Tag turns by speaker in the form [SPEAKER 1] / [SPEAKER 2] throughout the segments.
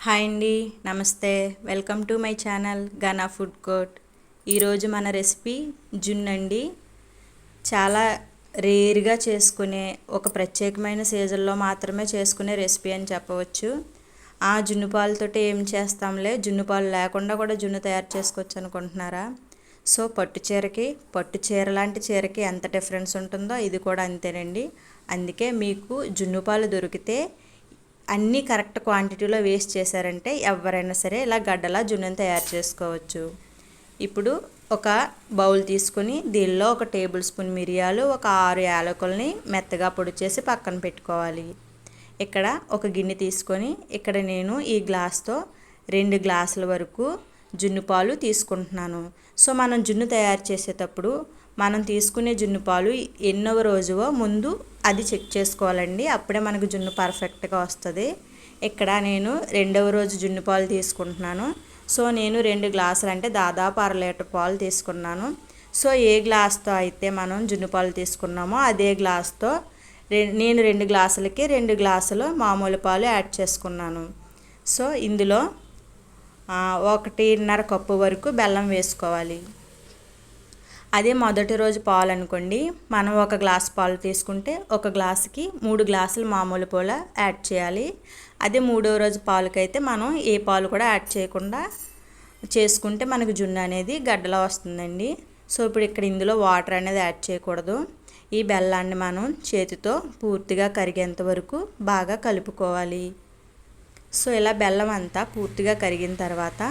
[SPEAKER 1] Hi అండి, నమస్తే. Welcome to my channel Gaana food court. ఈరోజు మన రెసిపీ జున్ను అండి. చాలా రేర్గా చేసుకునే, ఒక ప్రత్యేకమైన సీజన్లో మాత్రమే చేసుకునే రెసిపీ అని చెప్పవచ్చు. ఆ జున్ను పాలతోటి ఏం చేస్తాంలే, జున్ను పాలు లేకుండా కూడా జున్ను తయారు చేసుకోవచ్చు అనుకుంటున్నారా? సో పట్టు చీర లాంటి చీరకి ఎంత డిఫరెన్స్ ఉంటుందో ఇది కూడా అంతేనండి. అందుకే మీకు జున్ను పాలు దొరికితే అన్నీ కరెక్ట్ క్వాంటిటీలో వేస్ట్ చేశారంటే ఎవరైనా సరే ఇలా గడ్డలా జున్నుని తయారు చేసుకోవచ్చు. ఇప్పుడు ఒక బౌల్ తీసుకొని దీనిలో ఒక టేబుల్ స్పూన్ మిరియాలు, ఒక 6 యాలకుల్ని మెత్తగా పొడి చేసి పక్కన పెట్టుకోవాలి. ఇక్కడ ఒక గిన్నె తీసుకొని ఇక్కడ నేను ఈ గ్లాస్తో 2 గ్లాసుల వరకు జున్ను పాలు తీసుకుంటున్నాను. సో మనం జున్ను తయారు చేసేటప్పుడు మనం తీసుకునే జున్ను పాలు ఎన్నవ రోజువో ముందు అది చెక్ చేసుకోవాలండి. అప్పుడే మనకు జున్ను పర్ఫెక్ట్గా వస్తుంది. ఇక్కడ నేను 2వ రోజు జున్ను పాలు తీసుకుంటున్నాను. సో నేను 2 గ్లాసులు అంటే దాదాపు 1/2 లీటర్ పాలు తీసుకున్నాను. సో ఏ గ్లాస్తో అయితే మనం జున్ను పాలు తీసుకున్నామో అదే గ్లాస్తో నేను 2 గ్లాసులకి 2 గ్లాసులు మామూలు పాలు యాడ్ చేసుకున్నాను. సో ఇందులో 1.5 కప్పు వరకు బెల్లం వేసుకోవాలి. అదే మొదటి రోజు పాలు అనుకోండి, మనం 1 గ్లాస్ పాలు తీసుకుంటే 1 గ్లాసుకి 3 గ్లాసులు మామూలు పాలు యాడ్ చేయాలి. అదే 3వ రోజు పాలకైతే మనం ఏ పాలు కూడా యాడ్ చేయకుండా చేసుకుంటే మనకు జున్ను అనేది గడ్డలా వస్తుందండి. సో ఇప్పుడు ఇక్కడ ఇందులో వాటర్ అనేది యాడ్ చేయకూడదు. ఈ బెల్లాన్ని మనం చేతితో పూర్తిగా కరిగేంత వరకు బాగా కలుపుకోవాలి. సో ఇలా బెల్లం అంతా పూర్తిగా కరిగిన తర్వాత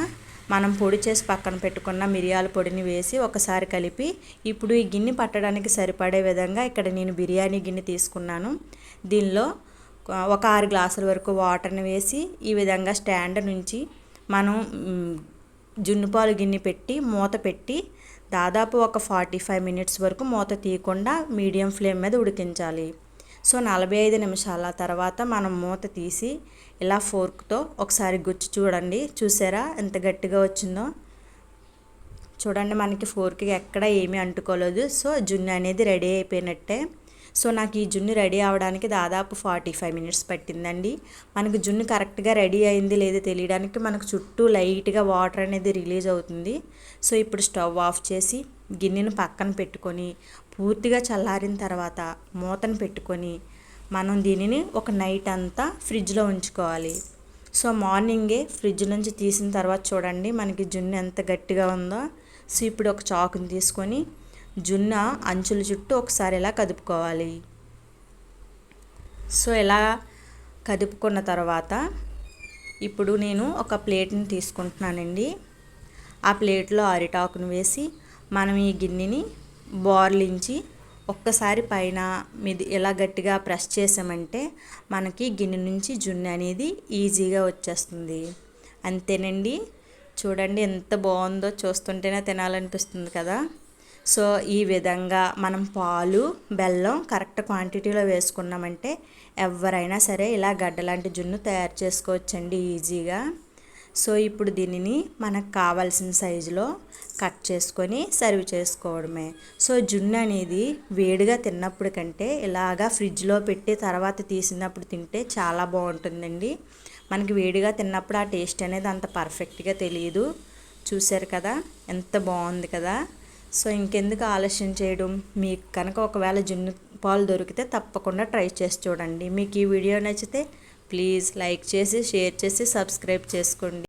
[SPEAKER 1] మనం పొడి చేసి పక్కన పెట్టుకున్న మిరియాల పొడిని వేసి ఒకసారి కలిపి, ఇప్పుడు ఈ గిన్నె పట్టడానికి సరిపడే విధంగా ఇక్కడ నేను బిర్యానీ గిన్నె తీసుకున్నాను. దీనిలో ఒక 6 గ్లాసుల వరకు వాటర్ని వేసి ఈ విధంగా స్టాండ్ నుంచి మనం జున్ను పాలు గిన్నె పెట్టి మూత పెట్టి దాదాపు ఒక 45 మినిట్స్ వరకు మూత తీయకుండా మీడియం ఫ్లేమ్ మీద ఉడికించాలి. సో 45 నిమిషాల తర్వాత మనం మూత తీసి ఇలా ఫోర్క్తో ఒకసారి గుచ్చి చూడండి. చూసారా ఎంత గట్టిగా వచ్చిందో? చూడండి, మనకి ఫోర్క్కి ఎక్కడ ఏమీ అంటుకోలేదు. సో జున్ను అనేది రెడీ అయిపోయినట్టే. సో నాకు ఈ జున్ను రెడీ అవ్వడానికి దాదాపు 45 మినిట్స్ పట్టిందండి. మనకు జున్ను కరెక్ట్గా రెడీ అయింది లేదో తెలియడానికి మనకు చుట్టూ లైట్గా వాటర్ అనేది రిలీజ్ అవుతుంది. సో ఇప్పుడు స్టవ్ ఆఫ్ చేసి గిన్నెను పక్కన పెట్టుకొని పూర్తిగా చల్లారిన తర్వాత మూతను పెట్టుకొని మనం దీనిని ఒక నైట్ అంతా ఫ్రిడ్జ్లో ఉంచుకోవాలి. సో మార్నింగే ఫ్రిడ్జ్ నుంచి తీసిన తర్వాత చూడండి మనకి జున్ను ఎంత గట్టిగా ఉందో. సో ఇప్పుడు ఒక చాకుని తీసుకొని జున్ను అంచుల చుట్టూ ఒకసారి ఇలా కదుపుకోవాలి. సో ఇలా కదుపుకున్న తర్వాత ఇప్పుడు నేను ఒక ప్లేట్ని తీసుకుంటున్నానండి. ఆ ప్లేట్లో అరిటాకును వేసి మనం ఈ గిన్నెని బోర్లించి ఒక్కసారి పైన మీది ఇలా గట్టిగా ప్రెస్ చేసామంటే మనకి గిన్నె నుంచి జున్ను అనేది ఈజీగా వచ్చేస్తుంది. అంతేనండి. చూడండి ఎంత బాగుందో, చూస్తుంటేనే తినాలనిపిస్తుంది కదా. సో ఈ విధంగా మనం పాలు బెల్లం కరెక్ట్ క్వాంటిటీలో వేసుకున్నామంటే ఎవరైనా సరే ఇలా గడ్డలాంటి జున్ను తయారు చేసుకోవచ్చండి ఈజీగా. సో ఇప్పుడు దీనిని మనకు కావాల్సిన సైజులో కట్ చేసుకొని సర్వ్ చేసుకోవడమే. సో జున్ను అనేది వేడిగా తిన్నప్పుడు కంటే ఇలాగా ఫ్రిడ్జ్లో పెట్టి తర్వాత తీసినప్పుడు తింటే చాలా బాగుంటుందండి. మనకి వేడిగా తిన్నప్పుడు ఆ టేస్ట్ అనేది అంత పర్ఫెక్ట్గా తెలియదు. చూశారు కదా ఎంత బాగుంది కదా. సో ఇంకెందుకు ఆలస్యం చేయడం, మీకు కనుక ఒకవేళ జున్ను పాలు దొరికితే తప్పకుండా ట్రై చేసి చూడండి. మీకు ఈ వీడియో నచ్చితే ప్లీజ్ లైక్ చేసి షేర్ చేసి సబ్స్క్రైబ్ చేసుకోండి.